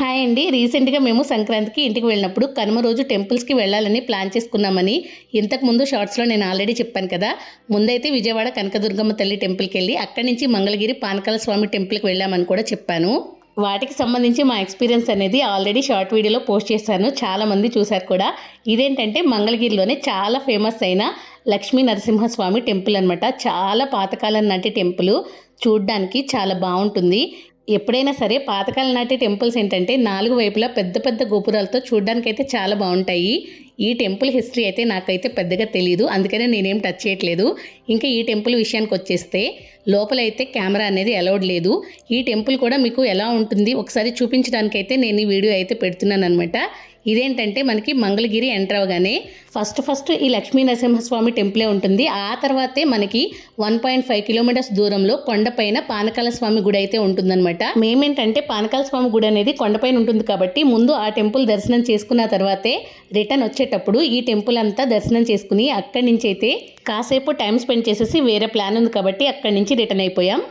Hi అండి. రీసెంట్గా మేము సంక్రాంతికి ఇంటికి వెళ్ళినప్పుడు కనుమ రోజు టెంపుల్స్కి వెళ్ళాలని ప్లాన్ చేసుకున్నామని ఇంతకుముందు షార్ట్స్లో నేను ఆల్రెడీ చెప్పాను కదా. ముందైతే విజయవాడ కనకదుర్గమ్మ తల్లి టెంపుల్కి వెళ్ళి అక్కడి నుంచి మంగళగిరి పానకాల స్వామి టెంపుల్కి వెళ్ళామని కూడా చెప్పాను. వాటికి సంబంధించి మా ఎక్స్పీరియన్స్ అనేది ఆల్రెడీ షార్ట్ వీడియోలో పోస్ట్ చేశాను, చాలామంది చూశారు కూడా. ఇదేంటంటే మంగళగిరిలోనే చాలా ఫేమస్ అయిన లక్ష్మీ నరసింహస్వామి టెంపుల్ అనమాట. చాలా పాతకాలం నాటి టెంపుల్, చూడ్డానికి చాలా బాగుంటుంది. ఎప్పుడైనా సరే పాతకాలం నాటి టెంపుల్స్ ఏంటంటే 4 వైపులా పెద్ద పెద్ద గోపురాలతో చూడ్డానికైతే చాలా బాగుంటాయి. ఈ టెంపుల్ హిస్టరీ అయితే నాకైతే పెద్దగా తెలియదు, అందుకనే నేనేం టచ్ చేయట్లేదు. ఇంకా ఈ టెంపుల్ విషయానికి వచ్చేస్తే లోపలైతే కెమెరా అనేది అలౌడ్ లేదు. ఈ టెంపుల్ కూడా మీకు ఎలా ఉంటుంది ఒకసారి చూపించడానికైతే నేను ఈ వీడియో అయితే పెడుతున్నాను అనమాట. ఇదేంటంటే మనకి మంగళగిరి ఎంటర్ అవగానే ఫస్ట్ ఈ లక్ష్మీ నరసింహస్వామి టెంపులే ఉంటుంది. ఆ తర్వాతే మనకి 1.5 కిలోమీటర్స్ దూరంలో కొండపైన పానకాల స్వామి గుడి అయితే ఉంటుందన్నమాట. మేమేంటంటే పానకాల స్వామి గుడి అనేది కొండపైన ఉంటుంది కాబట్టి ముందు ఆ టెంపుల్ దర్శనం చేసుకున్న తర్వాతే రిటర్న్ వచ్చేటప్పుడు ఈ టెంపుల్ అంతా దర్శనం చేసుకుని అక్కడి నుంచి అయితే కాసేపు టైం స్పెండ్ చేసేసి వేరే ప్లాన్ ఉంది కాబట్టి అక్కడి నుంచి రిటర్న్ అయిపోయాం.